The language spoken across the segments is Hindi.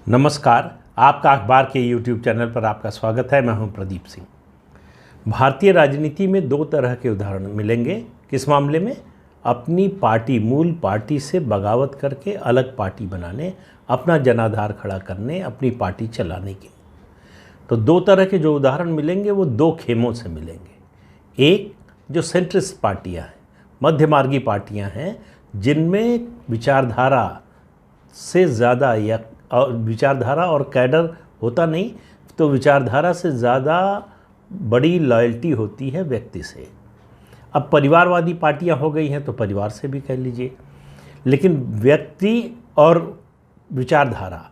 नमस्कार। आपका अखबार के YouTube चैनल पर आपका स्वागत है। मैं हूं प्रदीप सिंह। भारतीय राजनीति में दो तरह के उदाहरण मिलेंगे। किस मामले में? अपनी पार्टी, मूल पार्टी से बगावत करके अलग पार्टी बनाने, अपना जनाधार खड़ा करने, अपनी पार्टी चलाने की। तो दो तरह के जो उदाहरण मिलेंगे वो दो खेमों से मिलेंगे। एक जो सेंट्रिस्ट पार्टियाँ हैं, मध्यमार्गी पार्टियाँ हैं, जिनमें विचारधारा से ज़्यादा या विचारधारा और कैडर होता नहीं, तो विचारधारा से ज़्यादा बड़ी लॉयल्टी होती है व्यक्ति से। अब परिवारवादी पार्टियां हो गई हैं तो परिवार से भी कह लीजिए, लेकिन व्यक्ति और विचारधारा,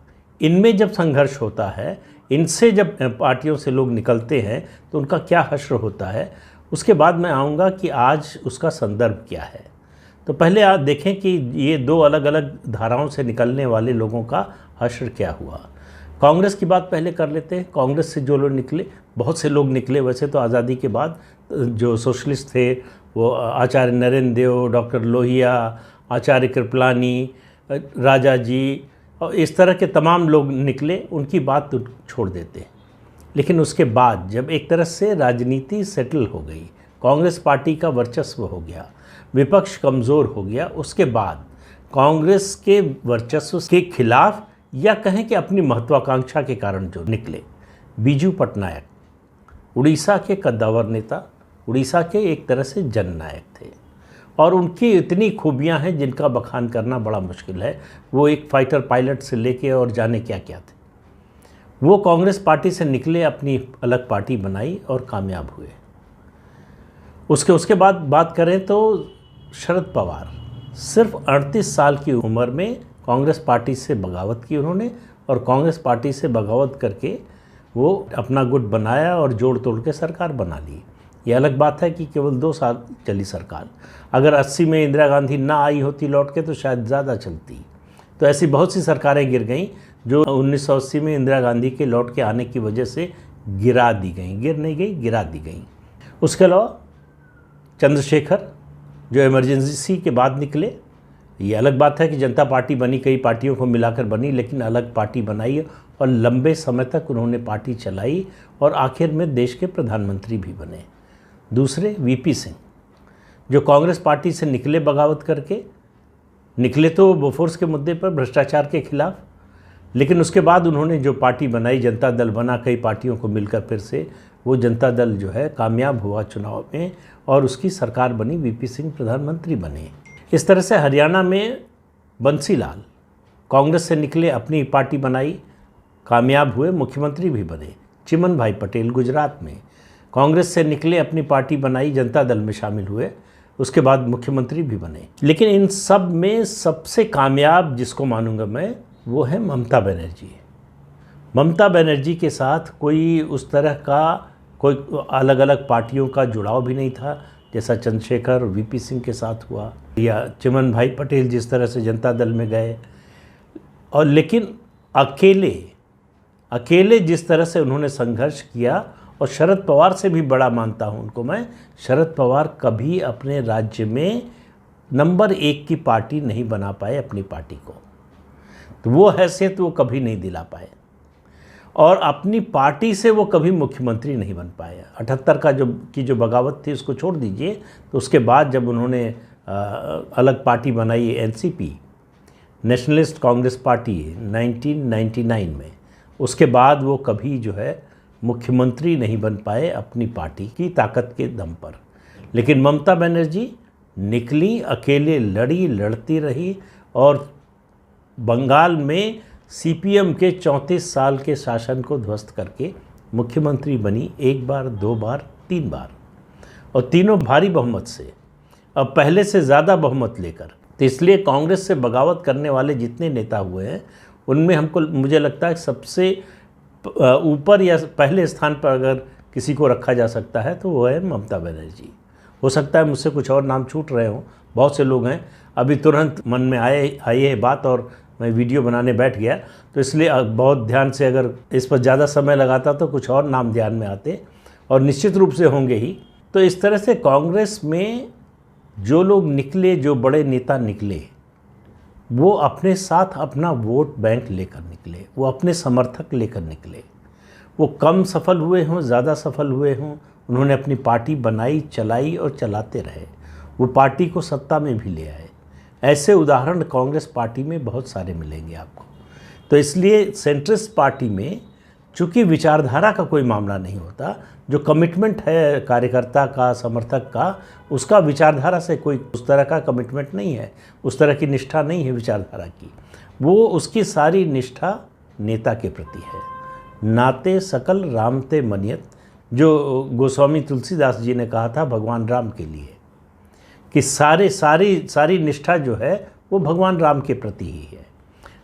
इनमें जब संघर्ष होता है, इनसे जब पार्टियों से लोग निकलते हैं तो उनका क्या हश्र होता है, उसके बाद मैं आऊँगा कि आज उसका संदर्भ क्या है। तो पहले आप देखें कि ये दो अलग अलग धाराओं से निकलने वाले लोगों का हश्र क्या हुआ। कांग्रेस की बात पहले कर लेते हैं। कांग्रेस से जो लोग निकले, बहुत से लोग निकले। वैसे तो आज़ादी के बाद जो सोशलिस्ट थे वो आचार्य नरेंद्र देव, डॉक्टर लोहिया, आचार्य कृपलानी, राजा जी और इस तरह के तमाम लोग निकले, उनकी बात तो छोड़ देते हैं। लेकिन उसके बाद जब एक तरह से राजनीति सेटल हो गई, कांग्रेस पार्टी का वर्चस्व हो गया, विपक्ष कमज़ोर हो गया, उसके बाद कांग्रेस के वर्चस्व के खिलाफ या कहें कि अपनी महत्वाकांक्षा के कारण जो निकले, बीजू पटनायक उड़ीसा के कद्दावर नेता, उड़ीसा के एक तरह से जननायक थे और उनकी इतनी खूबियां हैं जिनका बखान करना बड़ा मुश्किल है। वो एक फाइटर पायलट से लेके और जाने क्या क्या थे। वो कांग्रेस पार्टी से निकले, अपनी अलग पार्टी बनाई और कामयाब हुए। उसके बाद बात करें तो शरद पवार सिर्फ 38 साल की उम्र में कांग्रेस पार्टी से बगावत की उन्होंने, और कांग्रेस पार्टी से बगावत करके वो अपना गुट बनाया और जोड़ तोड़ के सरकार बना ली। ये अलग बात है कि केवल 2 साल चली सरकार। अगर 80 में इंदिरा गांधी ना आई होती लौट के तो शायद ज़्यादा चलती। तो ऐसी बहुत सी सरकारें गिर गईं जो 1980 में इंदिरा गांधी के लौट के आने की वजह से गिरा दी गई। गिर नहीं गई, गिरा दी गई। उसके अलावा चंद्रशेखर जो इमरजेंसी के बाद निकले। ये अलग बात है कि जनता पार्टी बनी, कई पार्टियों को मिलाकर बनी, लेकिन अलग पार्टी बनाई और लंबे समय तक उन्होंने पार्टी चलाई और आखिर में देश के प्रधानमंत्री भी बने। दूसरे वीपी सिंह जो कांग्रेस पार्टी से निकले बगावत करके, निकले तो बोफोर्स के मुद्दे पर, भ्रष्टाचार के खिलाफ, लेकिन उसके बाद उन्होंने जो पार्टी बनाई, जनता दल बना, कई पार्टियों को मिलकर फिर से वो जनता दल जो है कामयाब हुआ चुनाव में और उसकी सरकार बनी, वीपी सिंह प्रधानमंत्री बने। इस तरह से हरियाणा में बंसी लाल कांग्रेस से निकले, अपनी पार्टी बनाई, कामयाब हुए, मुख्यमंत्री भी बने। चिमन भाई पटेल गुजरात में कांग्रेस से निकले, अपनी पार्टी बनाई, जनता दल में शामिल हुए, उसके बाद मुख्यमंत्री भी बने। लेकिन इन सब में सबसे कामयाब जिसको मानूंगा मैं वो है ममता बनर्जी। ममता बनर्जी के साथ कोई उस तरह का कोई अलग अलग पार्टियों का जुड़ाव भी नहीं था जैसा चंद्रशेखर और वीपी सिंह के साथ हुआ, या चिमन भाई पटेल जिस तरह से जनता दल में गए। और लेकिन अकेले जिस तरह से उन्होंने संघर्ष किया, और शरद पवार से भी बड़ा मानता हूं उनको मैं, शरद पवार कभी अपने राज्य में नंबर 1 की पार्टी नहीं बना पाए अपनी पार्टी को। तो वो हैसियत वो कभी नहीं दिला पाए और अपनी पार्टी से वो कभी मुख्यमंत्री नहीं बन पाए। 78 का जो बगावत थी उसको छोड़ दीजिए, तो उसके बाद जब उन्होंने अलग पार्टी बनाई एनसीपी, नेशनलिस्ट कांग्रेस पार्टी 1999 में, उसके बाद वो कभी जो है मुख्यमंत्री नहीं बन पाए अपनी पार्टी की ताकत के दम पर। लेकिन ममता बनर्जी निकली, अकेले लड़ी, लड़ती रही और बंगाल में सीपीएम के 34 साल के शासन को ध्वस्त करके मुख्यमंत्री बनी, 1 बार, 2 बार, 3 बार, और तीनों भारी बहुमत से, अब पहले से ज़्यादा बहुमत लेकर। तो इसलिए कांग्रेस से बगावत करने वाले जितने नेता हुए हैं उनमें मुझे लगता है सबसे ऊपर या पहले स्थान पर अगर किसी को रखा जा सकता है तो वो है ममता बनर्जी। हो सकता है मुझसे कुछ और नाम छूट रहे हों, बहुत से लोग हैं, अभी तुरंत मन में आई है बात और मैं वीडियो बनाने बैठ गया, तो इसलिए बहुत ध्यान से अगर इस पर ज़्यादा समय लगाता तो कुछ और नाम ध्यान में आते, और निश्चित रूप से होंगे ही। तो इस तरह से कांग्रेस में जो लोग निकले, जो बड़े नेता निकले, वो अपने साथ अपना वोट बैंक लेकर निकले, वो अपने समर्थक लेकर निकले। वो कम सफल हुए हों, ज़्यादा सफल हुए हों, उन्होंने अपनी पार्टी बनाई, चलाई और चलाते रहे। वो पार्टी को सत्ता में भी ले आए। ऐसे उदाहरण कांग्रेस पार्टी में बहुत सारे मिलेंगे आपको। तो इसलिए सेंट्रिस्ट पार्टी में चूँकि विचारधारा का कोई मामला नहीं होता, जो कमिटमेंट है कार्यकर्ता का, समर्थक का, उसका विचारधारा से कोई उस तरह का कमिटमेंट नहीं है, उस तरह की निष्ठा नहीं है विचारधारा की। वो उसकी सारी निष्ठा नेता के प्रति है। नाते सकल राम ते मनियत, जो गोस्वामी तुलसीदास जी ने कहा था भगवान राम के लिए, कि सारी निष्ठा जो है वो भगवान राम के प्रति ही है।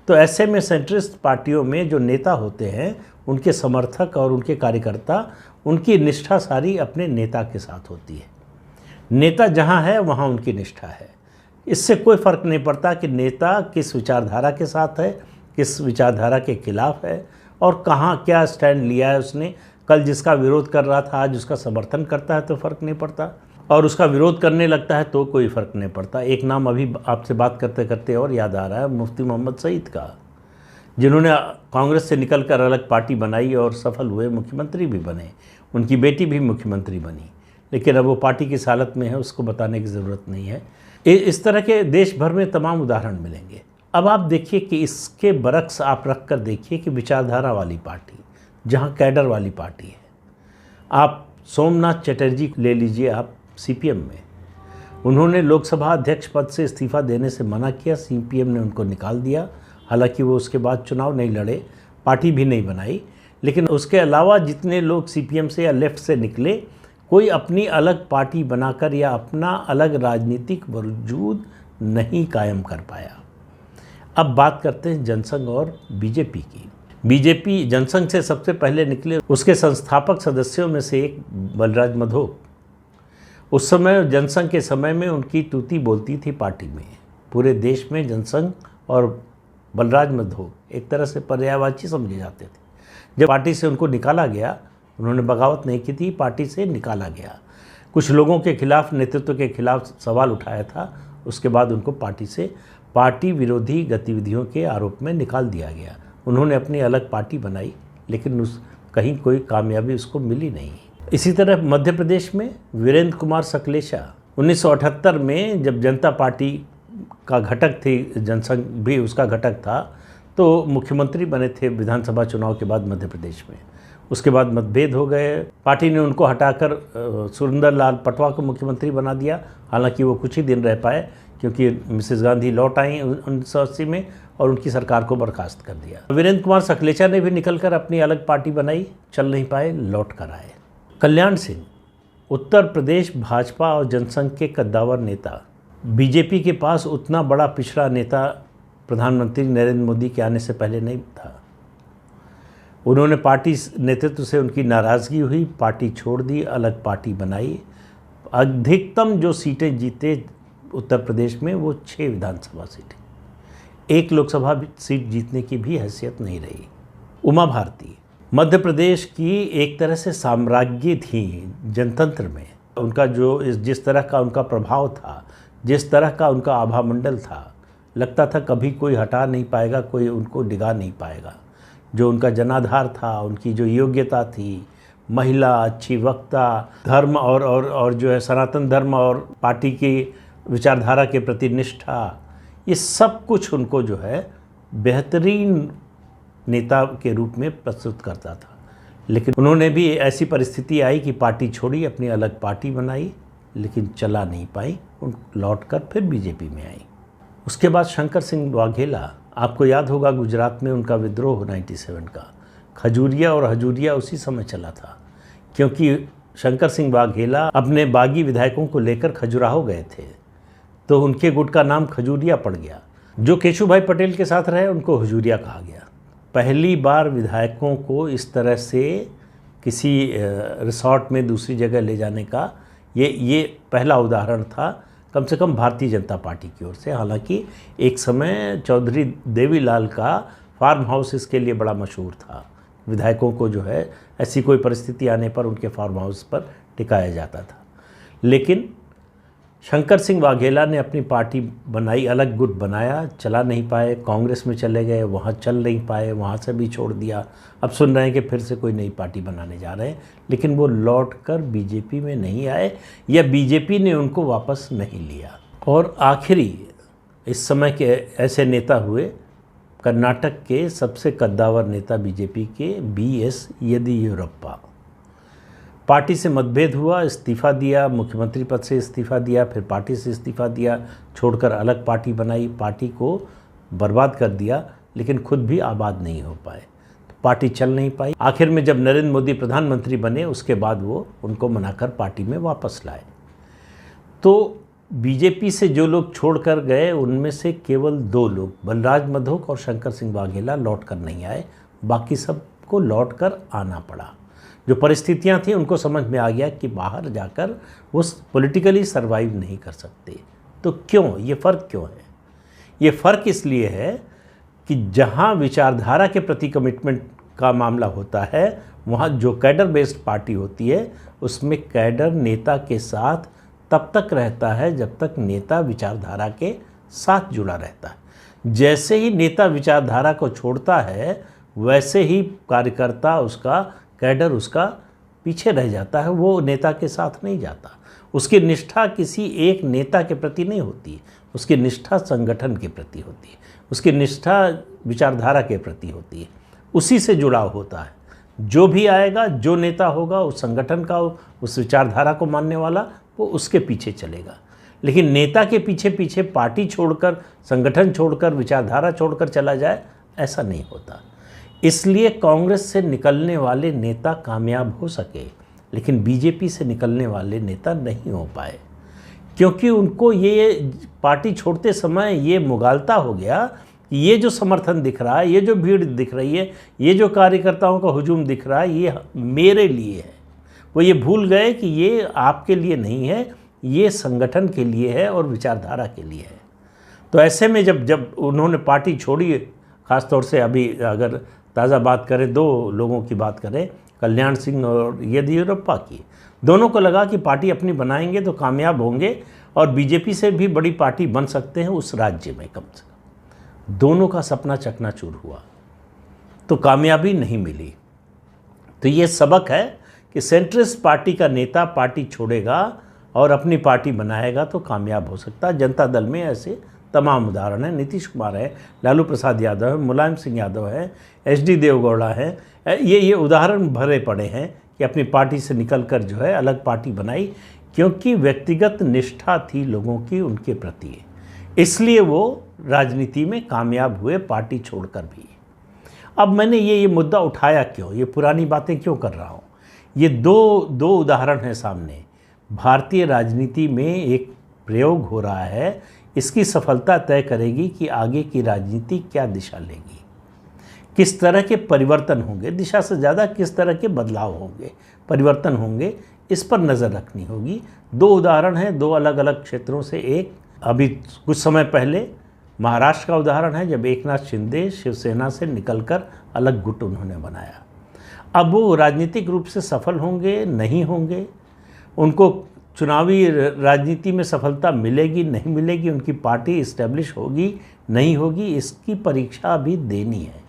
तो ऐसे में सेंट्रिस्ट पार्टियों में जो नेता होते हैं, उनके समर्थक और उनके कार्यकर्ता, उनकी निष्ठा सारी अपने नेता के साथ होती है। नेता जहाँ है वहाँ उनकी निष्ठा है। इससे कोई फ़र्क नहीं पड़ता कि नेता किस विचारधारा के साथ है, किस विचारधारा के खिलाफ है और कहाँ क्या स्टैंड लिया है उसने। कल जिसका विरोध कर रहा था आज उसका समर्थन करता है तो फ़र्क नहीं पड़ता, और उसका विरोध करने लगता है तो कोई फ़र्क नहीं पड़ता। एक नाम अभी आपसे बात करते करते और याद आ रहा है, मुफ्ती मोहम्मद सईद का, जिन्होंने कांग्रेस से निकलकर अलग पार्टी बनाई और सफल हुए, मुख्यमंत्री भी बने, उनकी बेटी भी मुख्यमंत्री बनी। लेकिन अब वो पार्टी किस हालत में है उसको बताने की ज़रूरत नहीं है। इस तरह के देश भर में तमाम उदाहरण मिलेंगे। अब आप देखिए कि इसके बरक्स आप रख कर देखिए कि विचारधारा वाली पार्टी, जहाँ कैडर वाली पार्टी है, आप सोमनाथ चटर्जी ले लीजिए, आप सीपीएम में, उन्होंने लोकसभा अध्यक्ष पद से इस्तीफ़ा देने से मना किया, सीपीएम ने उनको निकाल दिया। हालांकि वो उसके बाद चुनाव नहीं लड़े, पार्टी भी नहीं बनाई, लेकिन उसके अलावा जितने लोग सीपीएम से या लेफ़्ट से निकले, कोई अपनी अलग पार्टी बनाकर या अपना अलग राजनीतिक वजूद नहीं कायम कर पाया। अब बात करते हैं जनसंघ और बीजेपी की। बीजेपी जनसंघ से सबसे पहले निकले, उसके संस्थापक सदस्यों में से एक बलराज मधोक। उस समय जनसंघ के समय में उनकी तूती बोलती थी पार्टी में। पूरे देश में जनसंघ और बलराज मधोक एक तरह से पर्यायवाची समझे जाते थे। जब पार्टी से उनको निकाला गया, उन्होंने बगावत नहीं की थी, पार्टी से निकाला गया, कुछ लोगों के खिलाफ, नेतृत्व के खिलाफ सवाल उठाया था, उसके बाद उनको पार्टी से पार्टी विरोधी गतिविधियों के आरोप में निकाल दिया गया। उन्होंने अपनी अलग पार्टी बनाई, लेकिन कहीं कोई कामयाबी उसको मिली नहीं। इसी तरह मध्य प्रदेश में वीरेंद्र कुमार सकलेचा 1978 में जब जनता पार्टी का घटक थी, जनसंघ भी उसका घटक था, तो मुख्यमंत्री बने थे विधानसभा चुनाव के बाद मध्य प्रदेश में। उसके बाद मतभेद हो गए, पार्टी ने उनको हटाकर सुरेंद्र पटवा को मुख्यमंत्री बना दिया। हालांकि वो कुछ ही दिन रह पाए, क्योंकि मिसेस गांधी लौट आई 1980 में और उनकी सरकार को बर्खास्त कर दिया। वीरेंद्र कुमार सकलेचा ने भी निकलकर अपनी अलग पार्टी बनाई, चल नहीं पाए, लौट कर आए। कल्याण सिंह उत्तर प्रदेश भाजपा और जनसंघ के कद्दावर नेता। बीजेपी के पास उतना बड़ा पिछड़ा नेता प्रधानमंत्री नरेंद्र मोदी के आने से पहले नहीं था। उन्होंने पार्टी नेतृत्व से उनकी नाराज़गी हुई, पार्टी छोड़ दी, अलग पार्टी बनाई। अधिकतम जो सीटें जीते उत्तर प्रदेश में वो 6 विधानसभा सीटें, 1 लोकसभा सीट जीतने की भी हैसियत नहीं रही। उमा भारती मध्य प्रदेश की एक तरह से साम्राज्ञी थी जनतंत्र में। उनका जो जिस तरह का उनका प्रभाव था, जिस तरह का उनका आभा मंडल था, लगता था कभी कोई हटा नहीं पाएगा, कोई उनको डिगा नहीं पाएगा। जो उनका जनाधार था, उनकी जो योग्यता थी, महिला, अच्छी वक्ता, धर्म और जो है सनातन धर्म और पार्टी की विचारधारा के प्रति निष्ठा, ये सब कुछ उनको जो है बेहतरीन नेता के रूप में प्रस्तुत करता था। लेकिन उन्होंने भी ऐसी परिस्थिति आई कि पार्टी छोड़ी, अपनी अलग पार्टी बनाई, लेकिन चला नहीं पाई, उन लौटकर फिर बीजेपी में आई। उसके बाद शंकर सिंह वाघेला, आपको याद होगा गुजरात में उनका विद्रोह 97 का, खजूरिया और हजूरिया उसी समय चला था, क्योंकि शंकर सिंह वाघेला अपने बागी विधायकों को लेकर खजुराहो गए थे, तो उनके गुट का नाम खजूरिया पड़ गया। जो केशुभाई पटेल के साथ रहे उनको हजूरिया कहा गया। पहली बार विधायकों को इस तरह से किसी रिसॉर्ट में दूसरी जगह ले जाने का ये पहला उदाहरण था, कम से कम भारतीय जनता पार्टी की ओर से। हालांकि एक समय चौधरी देवीलाल का फार्म हाउस इसके लिए बड़ा मशहूर था। विधायकों को जो है ऐसी कोई परिस्थिति आने पर उनके फार्म हाउस पर टिकाया जाता था। लेकिन शंकर सिंह वाघेला ने अपनी पार्टी बनाई, अलग गुट बनाया, चला नहीं पाए, कांग्रेस में चले गए, वहाँ चल नहीं पाए, वहाँ से भी छोड़ दिया। अब सुन रहे हैं कि फिर से कोई नई पार्टी बनाने जा रहे हैं, लेकिन वो लौट कर बीजेपी में नहीं आए या बीजेपी ने उनको वापस नहीं लिया। और आखिरी इस समय के ऐसे नेता हुए कर्नाटक के सबसे कद्दावर नेता बीजेपी के BS येदियुरप्पा। पार्टी से मतभेद हुआ, इस्तीफ़ा दिया, मुख्यमंत्री पद से इस्तीफ़ा दिया, फिर पार्टी से इस्तीफ़ा दिया, छोड़कर अलग पार्टी बनाई, पार्टी को बर्बाद कर दिया, लेकिन खुद भी आबाद नहीं हो पाए, तो पार्टी चल नहीं पाई। आखिर में जब नरेंद्र मोदी प्रधानमंत्री बने, उसके बाद वो उनको मनाकर पार्टी में वापस लाए। तो बीजेपी से जो लोग छोड़कर गए उनमें से केवल 2 लोग, बलराज मधोक और शंकर सिंह वाघेला, लौट कर नहीं आए, बाकी सबको लौट कर आना पड़ा। जो परिस्थितियां थी उनको समझ में आ गया कि बाहर जाकर वो पॉलिटिकली सर्वाइव नहीं कर सकते। तो क्यों, ये फ़र्क क्यों है? ये फ़र्क इसलिए है कि जहां विचारधारा के प्रति कमिटमेंट का मामला होता है, वहां जो कैडर बेस्ड पार्टी होती है उसमें कैडर नेता के साथ तब तक रहता है जब तक नेता विचारधारा के साथ जुड़ा रहता है। जैसे ही नेता विचारधारा को छोड़ता है, वैसे ही कार्यकर्ता, उसका कैडर उसका पीछे रह जाता है, वो नेता के साथ नहीं जाता। उसकी निष्ठा किसी एक नेता के प्रति नहीं होती, उसकी निष्ठा संगठन के प्रति होती है, उसकी निष्ठा विचारधारा के प्रति होती है, उसी से जुड़ाव होता है। जो भी आएगा, जो नेता होगा, उस संगठन का, उस विचारधारा को मानने वाला, वो उसके पीछे चलेगा। लेकिन नेता के पीछे पीछे पार्टी छोड़कर, संगठन छोड़कर, विचारधारा छोड़कर चला जाए, ऐसा नहीं होता। इसलिए कांग्रेस से निकलने वाले नेता कामयाब हो सके, लेकिन बीजेपी से निकलने वाले नेता नहीं हो पाए, क्योंकि उनको ये पार्टी छोड़ते समय ये मुगालता हो गया कि ये जो समर्थन दिख रहा है, ये जो भीड़ दिख रही है, ये जो कार्यकर्ताओं का हुजूम दिख रहा है, ये मेरे लिए है। वो ये भूल गए कि ये आपके लिए नहीं है, ये संगठन के लिए है और विचारधारा के लिए है। तो ऐसे में जब उन्होंने पार्टी छोड़ी, ख़ासतौर से अभी अगर ताज़ा बात करें, 2 लोगों की बात करें, कल्याण सिंह और येदियुरप्पा की, दोनों को लगा कि पार्टी अपनी बनाएंगे तो कामयाब होंगे और बीजेपी से भी बड़ी पार्टी बन सकते हैं उस राज्य में कम से कम। दोनों का सपना चकनाचूर हुआ, तो कामयाबी नहीं मिली। तो ये सबक है कि सेंट्रिस्ट पार्टी का नेता पार्टी छोड़ेगा और अपनी पार्टी बनाएगा तो कामयाब हो सकता है। जनता दल में ऐसे तमाम उदाहरण हैं। नीतीश कुमार है, लालू प्रसाद यादव है, मुलायम सिंह यादव है, HD देवगौड़ा है। ये उदाहरण भरे पड़े हैं कि अपनी पार्टी से निकलकर जो है अलग पार्टी बनाई, क्योंकि व्यक्तिगत निष्ठा थी लोगों की उनके प्रति, इसलिए वो राजनीति में कामयाब हुए पार्टी छोड़कर भी। अब मैंने ये मुद्दा उठाया क्यों, ये पुरानी बातें क्यों कर रहा हूँ? ये दो उदाहरण हैं सामने। भारतीय राजनीति में एक प्रयोग हो रहा है, इसकी सफलता तय करेगी कि आगे की राजनीति क्या दिशा लेगी, किस तरह के परिवर्तन होंगे, दिशा से ज़्यादा किस तरह के बदलाव होंगे, परिवर्तन होंगे, इस पर नज़र रखनी होगी। 2 उदाहरण हैं 2 अलग अलग क्षेत्रों से। एक अभी कुछ समय पहले महाराष्ट्र का उदाहरण है, जब एकनाथ शिंदे शिवसेना से निकलकर अलग गुट उन्होंने बनाया। अब वो राजनीतिक रूप से सफल होंगे, नहीं होंगे, उनको चुनावी राजनीति में सफलता मिलेगी, नहीं मिलेगी, उनकी पार्टी इस्टेब्लिश होगी, नहीं होगी, इसकी परीक्षा अभी देनी है।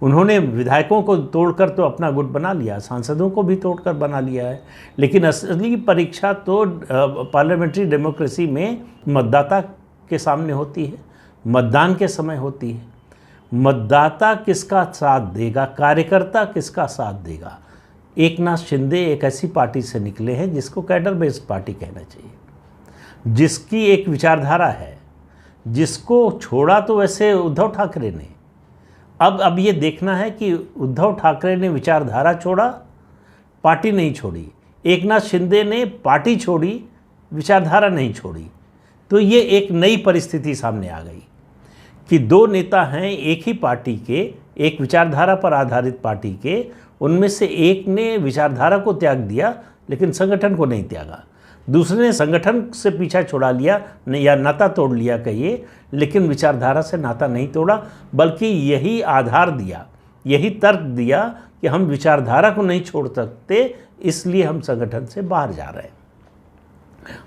उन्होंने विधायकों को तोड़कर तो अपना गुट बना लिया, सांसदों को भी तोड़कर बना लिया है, लेकिन असली परीक्षा तो पार्लियामेंट्री डेमोक्रेसी में मतदाता के सामने होती है, मतदान के समय होती है। मतदाता किसका साथ देगा, कार्यकर्ता किसका साथ देगा। एकनाथ शिंदे एक ऐसी पार्टी से निकले हैं जिसको कैडर बेस्ड पार्टी कहना चाहिए, जिसकी एक विचारधारा है, जिसको छोड़ा तो वैसे उद्धव ठाकरे ने। अब ये देखना है कि उद्धव ठाकरे ने विचारधारा छोड़ा, पार्टी नहीं छोड़ी। एकनाथ शिंदे ने पार्टी छोड़ी, विचारधारा नहीं छोड़ी। तो ये एक नई परिस्थिति सामने आ गई कि 2 नेता हैं एक ही पार्टी के, एक विचारधारा पर आधारित पार्टी के, उनमें से एक ने विचारधारा को त्याग दिया लेकिन संगठन को नहीं त्यागा, दूसरे ने संगठन से पीछा छुड़ा लिया या नाता तोड़ लिया कहिए, लेकिन विचारधारा से नाता नहीं तोड़ा, बल्कि यही आधार दिया, यही तर्क दिया कि हम विचारधारा को नहीं छोड़ सकते, इसलिए हम संगठन से बाहर जा रहे हैं।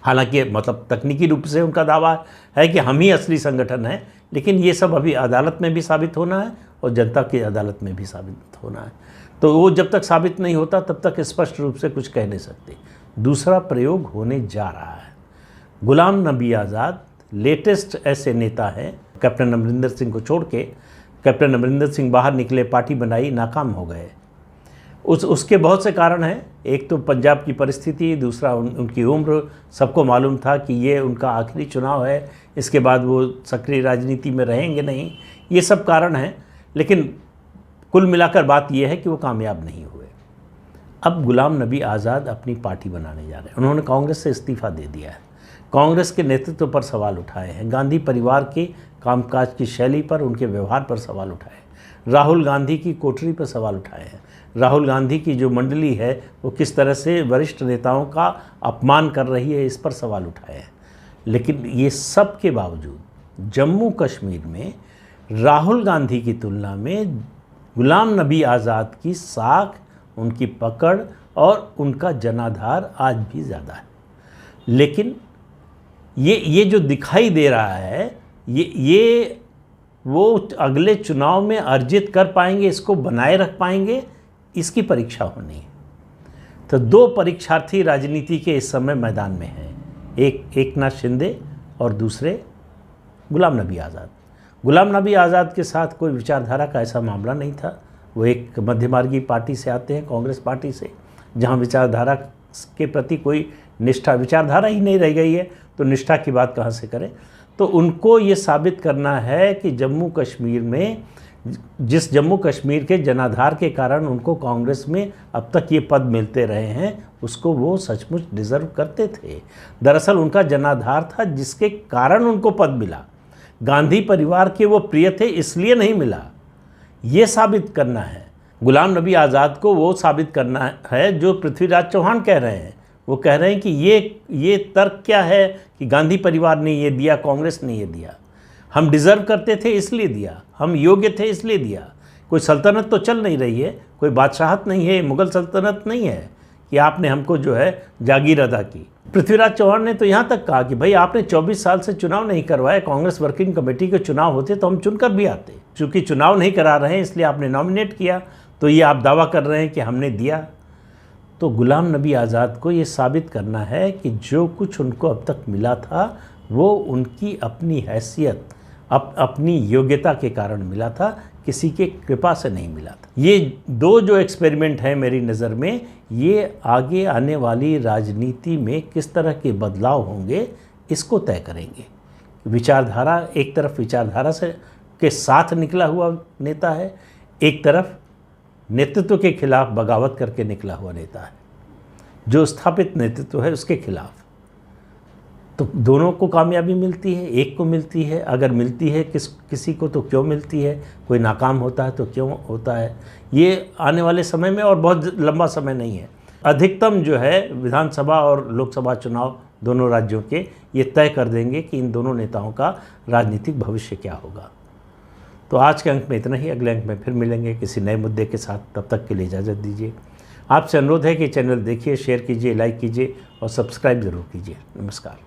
हालांकि मतलब तकनीकी रूप से उनका दावा है कि हम ही असली संगठन हैं, लेकिन ये सब अभी अदालत में भी साबित होना है और जनता की अदालत में भी साबित होना है। तो वो जब तक साबित नहीं होता तब तक स्पष्ट रूप से कुछ कह नहीं सकते। दूसरा प्रयोग होने जा रहा है। गुलाम नबी आज़ाद लेटेस्ट ऐसे नेता हैं, कैप्टन अमरिंदर सिंह को छोड़ के कैप्टन अमरिंदर सिंह बाहर निकले, पार्टी बनाई, नाकाम हो गए। उसके बहुत से कारण हैं। एक तो पंजाब की परिस्थिति, दूसरा उनकी उम्र। सबको मालूम था कि ये उनका आखिरी चुनाव है, इसके बाद वो सक्रिय राजनीति में रहेंगे नहीं। ये सब कारण हैं, लेकिन कुल मिलाकर बात यह है कि वो कामयाब नहीं हुए। अब गुलाम नबी आज़ाद अपनी पार्टी बनाने जा रहे हैं। उन्होंने कांग्रेस से इस्तीफ़ा दे दिया है। कांग्रेस के नेतृत्व पर सवाल उठाए हैं, गांधी परिवार के कामकाज की शैली पर, उनके व्यवहार पर सवाल उठाए, राहुल गांधी की कोठरी पर सवाल उठाए हैं। राहुल गांधी की जो मंडली है वो किस तरह से वरिष्ठ नेताओं का अपमान कर रही है, इस पर सवाल उठाए हैं। लेकिन ये सब के बावजूद जम्मू कश्मीर में राहुल गांधी की तुलना में गुलाम नबी आज़ाद की साख, उनकी पकड़ और उनका जनाधार आज भी ज़्यादा है। लेकिन ये जो दिखाई दे रहा है, ये वो अगले चुनाव में अर्जित कर पाएंगे, इसको बनाए रख पाएंगे, इसकी परीक्षा होनी है। तो दो परीक्षार्थी राजनीति के इस समय मैदान में हैं, एक एकनाथ शिंदे और दूसरे गुलाम नबी आज़ाद। गुलाम नबी आज़ाद के साथ कोई विचारधारा का ऐसा मामला नहीं था। वो एक मध्यमार्गी पार्टी से आते हैं, कांग्रेस पार्टी से, जहां विचारधारा के प्रति कोई निष्ठा, विचारधारा ही नहीं रह गई है, तो निष्ठा की बात कहाँ से करें। तो उनको ये साबित करना है कि जम्मू कश्मीर में, जिस जम्मू कश्मीर के जनाधार के कारण उनको कांग्रेस में अब तक ये पद मिलते रहे हैं, उसको वो सचमुच डिज़र्व करते थे। दरअसल उनका जनाधार था जिसके कारण उनको पद मिला। गांधी परिवार के वो प्रिय थे इसलिए नहीं मिला, ये साबित करना है। गुलाम नबी आज़ाद को वो साबित करना है जो पृथ्वीराज चौहान कह रहे हैं। वो कह रहे हैं कि ये तर्क क्या है कि गांधी परिवार ने ये दिया, कांग्रेस ने ये दिया। हम डिज़र्व करते थे इसलिए दिया, हम योग्य थे इसलिए दिया। कोई सल्तनत तो चल नहीं रही है, कोई बादशाहत नहीं है, मुग़ल सल्तनत नहीं है कि आपने हमको जो है जागीर अदा की। पृथ्वीराज चौहान ने तो यहाँ तक कहा कि भाई आपने 24 साल से चुनाव नहीं करवाए, कांग्रेस वर्किंग कमेटी के चुनाव होते तो हम चुनकर भी आते। चूँकि चुनाव नहीं करा रहे हैं इसलिए आपने नॉमिनेट किया, तो ये आप दावा कर रहे हैं कि हमने दिया। तो गुलाम नबी आज़ाद को ये साबित करना है कि जो कुछ उनको अब तक मिला था वो उनकी अपनी हैसियत, अपनी योग्यता के कारण मिला था, किसी के कृपा से नहीं मिला था। ये दो जो एक्सपेरिमेंट हैं मेरी नज़र में, ये आगे आने वाली राजनीति में किस तरह के बदलाव होंगे इसको तय करेंगे। विचारधारा, एक तरफ विचारधारा से के साथ निकला हुआ नेता है, एक तरफ नेतृत्व के खिलाफ बगावत करके निकला हुआ नेता है, जो स्थापित नेतृत्व है उसके खिलाफ। तो दोनों को कामयाबी मिलती है, एक को मिलती है। अगर मिलती है किसी को तो क्यों मिलती है, कोई नाकाम होता है तो क्यों होता है, ये आने वाले समय में, और बहुत लंबा समय नहीं है, अधिकतम जो है विधानसभा और लोकसभा चुनाव दोनों राज्यों के ये तय कर देंगे कि इन दोनों नेताओं का राजनीतिक भविष्य क्या होगा। तो आज के अंक में इतना ही। अगले अंक में फिर मिलेंगे किसी नए मुद्दे के साथ। तब तक के लिए इजाज़त दीजिए। आपसे अनुरोध है कि चैनल देखिए, शेयर कीजिए, लाइक कीजिए और सब्सक्राइब ज़रूर कीजिए। नमस्कार।